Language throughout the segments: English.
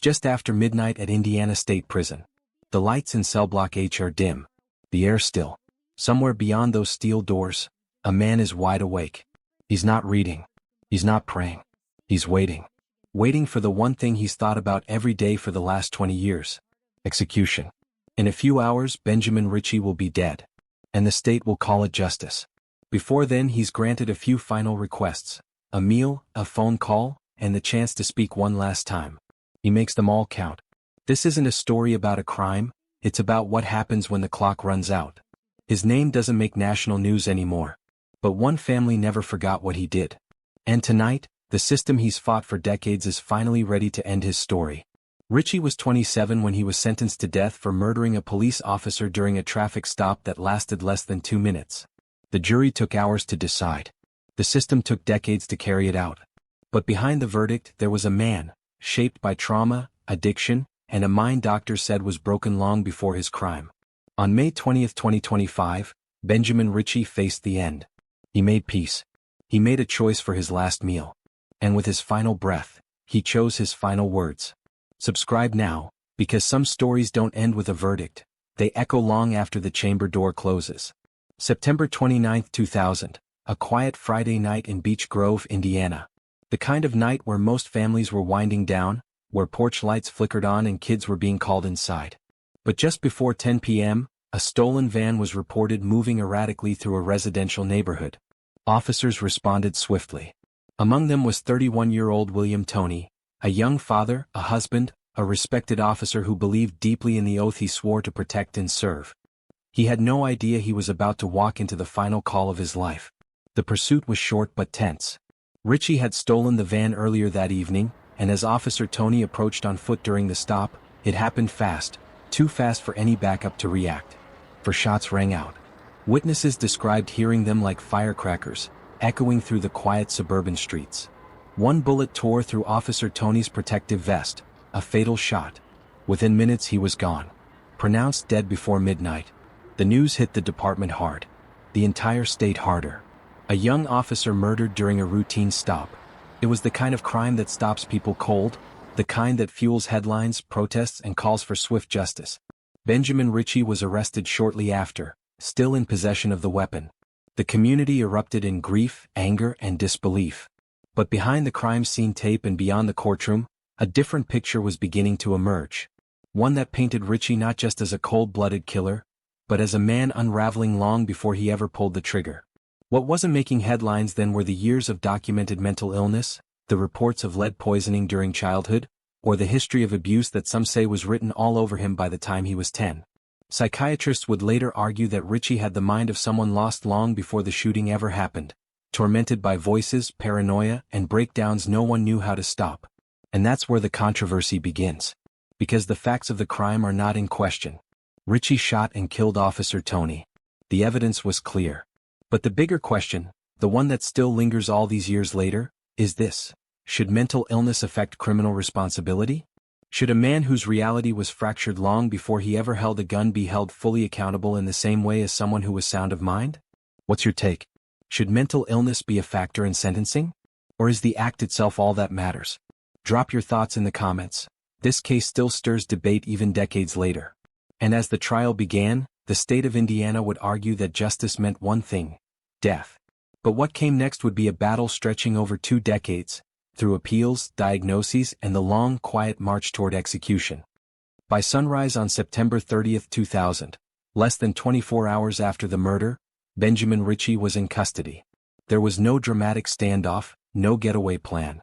just after midnight at Indiana State Prison. The lights in cell block H are dim. The air still. Somewhere beyond those steel doors, a man is wide awake. He's not reading. He's not praying. He's waiting. Waiting for the one thing he's thought about every day for the last 20 years. Execution. In a few hours, Benjamin Ritchie will be dead. And the state will call it justice. Before then, he's granted a few final requests. A meal, a phone call, and the chance to speak one last time. He makes them all count. This isn't a story about a crime, it's about what happens when the clock runs out. His name doesn't make national news anymore. But one family never forgot what he did. And tonight, the system he's fought for decades is finally ready to end his story. Ritchie was 27 when he was sentenced to death for murdering a police officer during a traffic stop that lasted less than 2 minutes. The jury took hours to decide. The system took decades to carry it out. But behind the verdict, there was a man, shaped by trauma, addiction, and a mind doctors said was broken long before his crime. On May 20, 2025, Benjamin Ritchie faced the end. He made peace. He made a choice for his last meal. And with his final breath, he chose his final words. Subscribe now, because some stories don't end with a verdict. They echo long after the chamber door closes. September 29, 2000, a quiet Friday night in Beech Grove, Indiana. The kind of night where most families were winding down, where porch lights flickered on and kids were being called inside. But just before 10 p.m., a stolen van was reported moving erratically through a residential neighborhood. Officers responded swiftly. Among them was 31-year-old William Toney, a young father, a husband, a respected officer who believed deeply in the oath he swore to protect and serve. He had no idea he was about to walk into the final call of his life. The pursuit was short but tense. Ritchie had stolen the van earlier that evening, and as Officer Toney approached on foot during the stop, it happened fast, too fast for any backup to react. For shots rang out. Witnesses described hearing them like firecrackers, echoing through the quiet suburban streets. One bullet tore through Officer Toney's protective vest, a fatal shot. Within minutes he was gone. Pronounced dead before midnight. The news hit the department hard. The entire state harder. A young officer murdered during a routine stop. It was the kind of crime that stops people cold, the kind that fuels headlines, protests, and calls for swift justice. Benjamin Ritchie was arrested shortly after, still in possession of the weapon. The community erupted in grief, anger, and disbelief. But behind the crime scene tape and beyond the courtroom, a different picture was beginning to emerge. One that painted Ritchie not just as a cold-blooded killer, but as a man unraveling long before he ever pulled the trigger. What wasn't making headlines then were the years of documented mental illness, the reports of lead poisoning during childhood, or the history of abuse that some say was written all over him by the time he was 10. Psychiatrists would later argue that Ritchie had the mind of someone lost long before the shooting ever happened, tormented by voices, paranoia, and breakdowns no one knew how to stop. And that's where the controversy begins. Because the facts of the crime are not in question. Ritchie shot and killed Officer Toney. The evidence was clear. But the bigger question, the one that still lingers all these years later, is this: should mental illness affect criminal responsibility? Should a man whose reality was fractured long before he ever held a gun be held fully accountable in the same way as someone who was sound of mind? What's your take? Should mental illness be a factor in sentencing? Or is the act itself all that matters? Drop your thoughts in the comments. This case still stirs debate even decades later. And as the trial began, the state of Indiana would argue that justice meant one thing: death. But what came next would be a battle stretching over 2 decades, through appeals, diagnoses, and the long, quiet march toward execution. By sunrise on September 30, 2000, less than 24 hours after the murder, Benjamin Ritchie was in custody. There was no dramatic standoff, no getaway plan.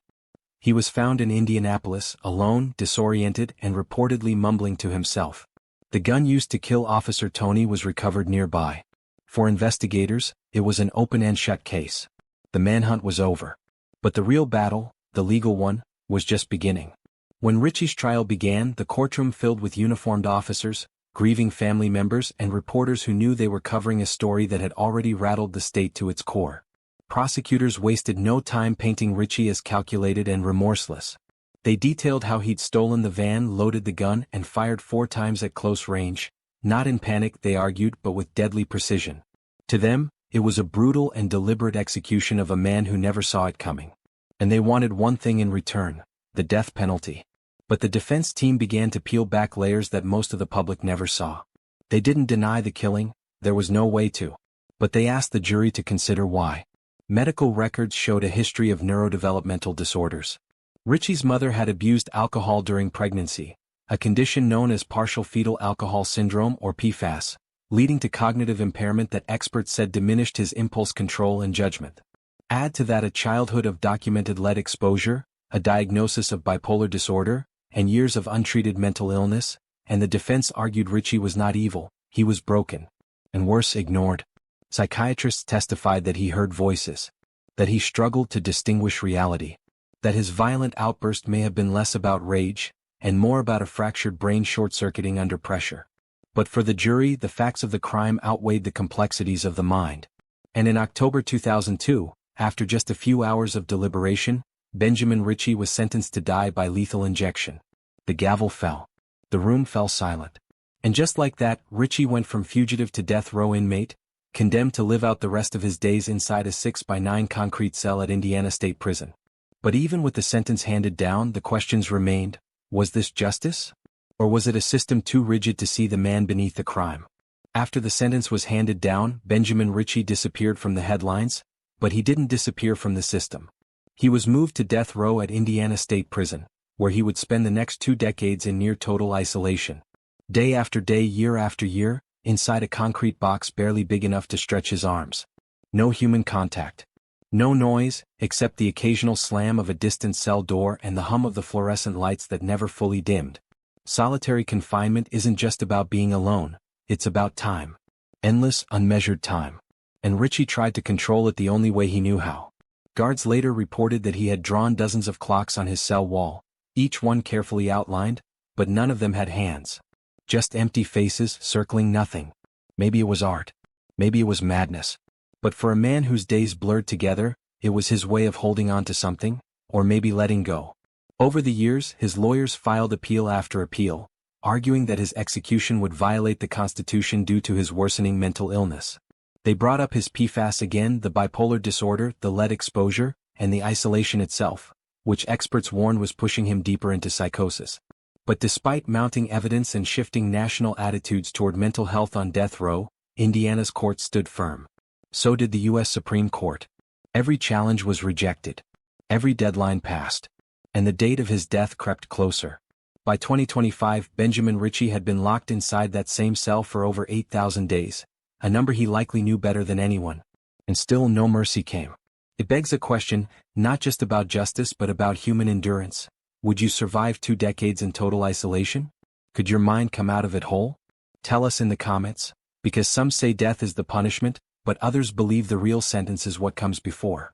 He was found in Indianapolis, alone, disoriented, and reportedly mumbling to himself. The gun used to kill Officer Toney was recovered nearby. For investigators, it was an open and shut case. The manhunt was over. But the real battle, the legal one, was just beginning. When Ritchie's trial began, the courtroom filled with uniformed officers, grieving family members, and reporters who knew they were covering a story that had already rattled the state to its core. Prosecutors wasted no time painting Ritchie as calculated and remorseless. They detailed how he'd stolen the van, loaded the gun, and fired 4 times at close range, not in panic, they argued, but with deadly precision. To them, it was a brutal and deliberate execution of a man who never saw it coming. And they wanted one thing in return: the death penalty. But the defense team began to peel back layers that most of the public never saw. They didn't deny the killing, there was no way to. But they asked the jury to consider why. Medical records showed a history of neurodevelopmental disorders. Ritchie's mother had abused alcohol during pregnancy, a condition known as partial fetal alcohol syndrome or PFAS, leading to cognitive impairment that experts said diminished his impulse control and judgment. Add to that a childhood of documented lead exposure, a diagnosis of bipolar disorder, and years of untreated mental illness, and the defense argued Ritchie was not evil, he was broken. And worse, ignored. Psychiatrists testified that he heard voices, that he struggled to distinguish reality, that his violent outburst may have been less about rage, and more about a fractured brain short-circuiting under pressure. But for the jury, the facts of the crime outweighed the complexities of the mind. And in October 2002, after just a few hours of deliberation, Benjamin Ritchie was sentenced to die by lethal injection. The gavel fell. The room fell silent. And just like that, Ritchie went from fugitive to death row inmate, condemned to live out the rest of his days inside a 6x9 concrete cell at Indiana State Prison. But even with the sentence handed down, the questions remained: was this justice? Or was it a system too rigid to see the man beneath the crime? After the sentence was handed down, Benjamin Ritchie disappeared from the headlines, but he didn't disappear from the system. He was moved to death row at Indiana State Prison, where he would spend the next 2 decades in near total isolation. Day after day, year after year, inside a concrete box barely big enough to stretch his arms. No human contact. No noise, except the occasional slam of a distant cell door and the hum of the fluorescent lights that never fully dimmed. Solitary confinement isn't just about being alone, it's about time. Endless, unmeasured time. And Ritchie tried to control it the only way he knew how. Guards later reported that he had drawn dozens of clocks on his cell wall, each one carefully outlined, but none of them had hands. Just empty faces circling nothing. Maybe it was art. Maybe it was madness. But for a man whose days blurred together, it was his way of holding on to something, or maybe letting go. Over the years, his lawyers filed appeal after appeal, arguing that his execution would violate the Constitution due to his worsening mental illness. They brought up his PFAS again, the bipolar disorder, the lead exposure, and the isolation itself, which experts warned was pushing him deeper into psychosis. But despite mounting evidence and shifting national attitudes toward mental health on death row, Indiana's courts stood firm. So did the U.S. Supreme Court. Every challenge was rejected. Every deadline passed. And the date of his death crept closer. By 2025, Benjamin Ritchie had been locked inside that same cell for over 8,000 days, a number he likely knew better than anyone. And still no mercy came. It begs a question, not just about justice but about human endurance. Would you survive 2 decades in total isolation? Could your mind come out of it whole? Tell us in the comments, because some say death is the punishment, but others believe the real sentence is what comes before.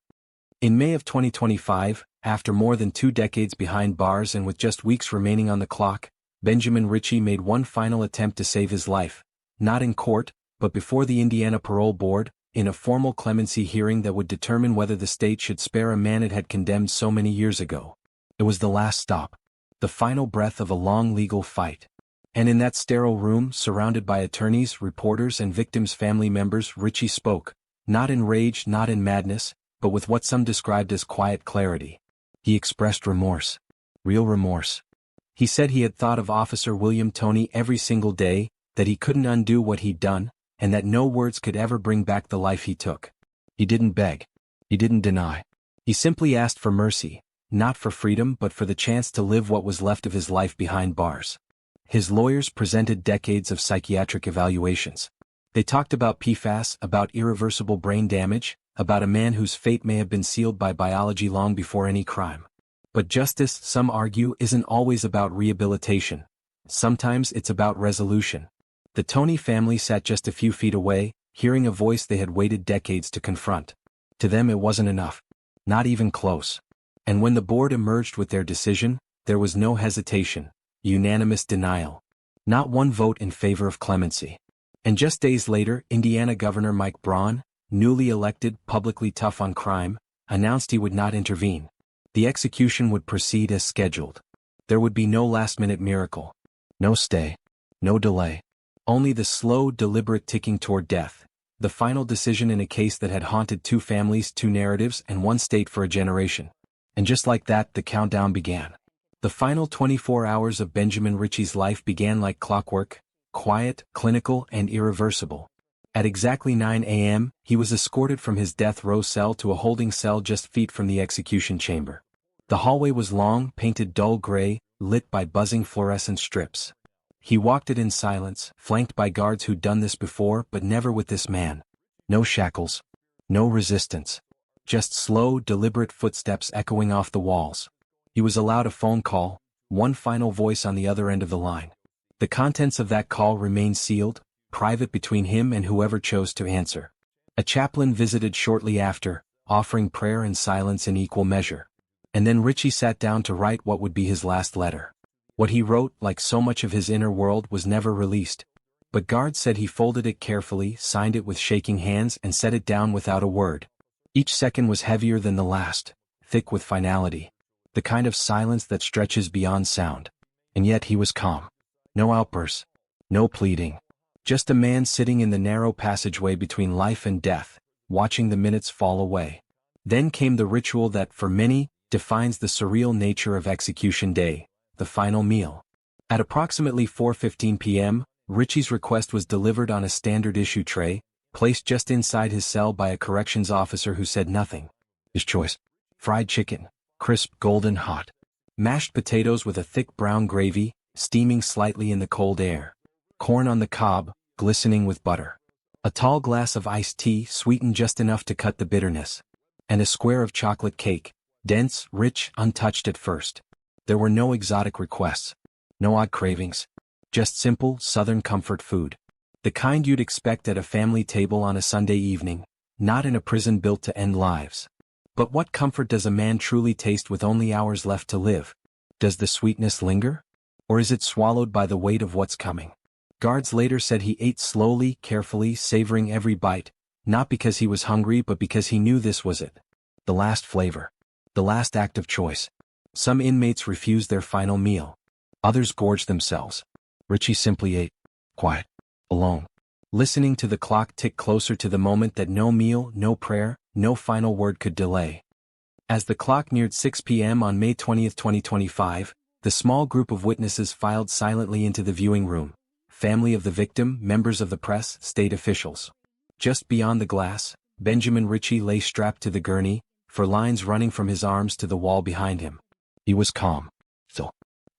In May of 2025, after more than 2 decades behind bars and with just weeks remaining on the clock, Benjamin Ritchie made one final attempt to save his life, not in court, but before the Indiana Parole Board, in a formal clemency hearing that would determine whether the state should spare a man it had condemned so many years ago. It was the last stop, the final breath of a long legal fight. And in that sterile room, surrounded by attorneys, reporters, and victims' family members, Ritchie spoke, not in rage, not in madness, but with what some described as quiet clarity. He expressed remorse. Real remorse. He said he had thought of Officer William Toney every single day, that he couldn't undo what he'd done, and that no words could ever bring back the life he took. He didn't beg. He didn't deny. He simply asked for mercy, not for freedom but for the chance to live what was left of his life behind bars. His lawyers presented decades of psychiatric evaluations. They talked about PFAS, about irreversible brain damage, about a man whose fate may have been sealed by biology long before any crime. But justice, some argue, isn't always about rehabilitation. Sometimes it's about resolution. The Toney family sat just a few feet away, hearing a voice they had waited decades to confront. To them it wasn't enough. Not even close. And when the board emerged with their decision, there was no hesitation, unanimous denial. Not one vote in favor of clemency. And just days later, Indiana Governor Mike Braun, newly elected, publicly tough on crime, announced he would not intervene. The execution would proceed as scheduled. There would be no last-minute miracle. No stay. No delay. Only the slow, deliberate ticking toward death. The final decision in a case that had haunted 2 families, 2 narratives, and 1 state for a generation. And just like that, the countdown began. The final 24 hours of Benjamin Ritchie's life began like clockwork, quiet, clinical, and irreversible. At exactly 9 a.m., he was escorted from his death row cell to a holding cell just feet from the execution chamber. The hallway was long, painted dull gray, lit by buzzing fluorescent strips. He walked it in silence, flanked by guards who'd done this before but never with this man. No shackles. No resistance. Just slow, deliberate footsteps echoing off the walls. He was allowed a phone call, one final voice on the other end of the line. The contents of that call remained sealed, private between him and whoever chose to answer. A chaplain visited shortly after, offering prayer and silence in equal measure. And then Ritchie sat down to write what would be his last letter. What he wrote, like so much of his inner world, was never released. But guards said he folded it carefully, signed it with shaking hands, and set it down without a word. Each second was heavier than the last, thick with finality. The kind of silence that stretches beyond sound. And yet he was calm. No outbursts. No pleading. Just a man sitting in the narrow passageway between life and death, watching the minutes fall away. Then came the ritual that, for many, defines the surreal nature of execution day, the final meal. At approximately 4:15 p.m., Ritchie's request was delivered on a standard-issue tray, placed just inside his cell by a corrections officer who said nothing. His choice: fried chicken, crisp, golden hot. Mashed potatoes with a thick brown gravy, steaming slightly in the cold air. Corn on the cob, glistening with butter. A tall glass of iced tea, sweetened just enough to cut the bitterness. And a square of chocolate cake, dense, rich, untouched at first. There were no exotic requests. No odd cravings. Just simple, southern comfort food. The kind you'd expect at a family table on a Sunday evening, not in a prison built to end lives. But what comfort does a man truly taste with only hours left to live? Does the sweetness linger? Or is it swallowed by the weight of what's coming? Guards later said he ate slowly, carefully, savoring every bite, not because he was hungry but because he knew this was it. The last flavor. The last act of choice. Some inmates refused their final meal. Others gorged themselves. Ritchie simply ate. Quiet. Alone. Listening to the clock tick closer to the moment that no meal, no prayer, no final word could delay. As the clock neared 6 p.m. on May 20, 2025, the small group of witnesses filed silently into the viewing room. Family of the victim, members of the press, state officials. Just beyond the glass, Benjamin Ritchie lay strapped to the gurney, for lines running from his arms to the wall behind him. He was calm. So.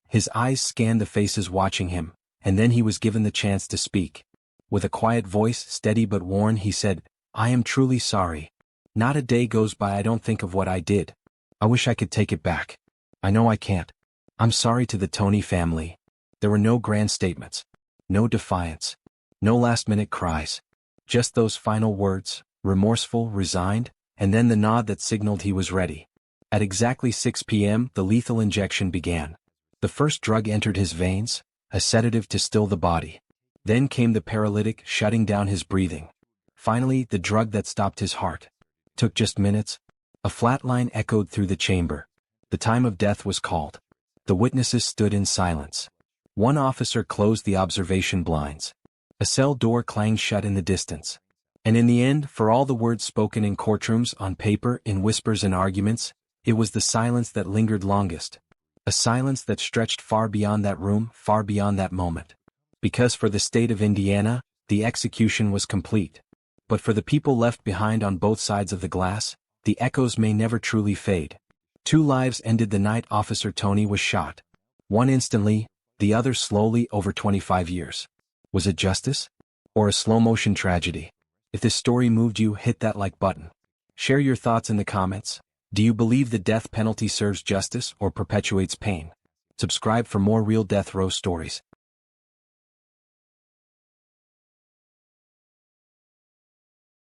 His eyes scanned the faces watching him, and then he was given the chance to speak. With a quiet voice, steady but worn, he said, "I am truly sorry. Not a day goes by I don't think of what I did. I wish I could take it back. I know I can't. I'm sorry to the Toney family." There were no grand statements. No defiance. No last-minute cries. Just those final words, remorseful, resigned, and then the nod that signaled he was ready. At exactly 6 p.m., the lethal injection began. The first drug entered his veins, a sedative to still the body. Then came the paralytic, shutting down his breathing. Finally, the drug that stopped his heart. Took just minutes. A flat line echoed through the chamber. The time of death was called. The witnesses stood in silence. One officer closed the observation blinds. A cell door clanged shut in the distance. And in the end, for all the words spoken in courtrooms, on paper, in whispers and arguments, it was the silence that lingered longest. A silence that stretched far beyond that room, far beyond that moment. Because for the state of Indiana, the execution was complete. But for the people left behind on both sides of the glass, the echoes may never truly fade. 2 lives ended the night Officer Toney was shot. One instantly, the other slowly over 25 years. Was it justice? Or a slow-motion tragedy? If this story moved you, hit that like button. Share your thoughts in the comments. Do you believe the death penalty serves justice or perpetuates pain? Subscribe for more real death row stories.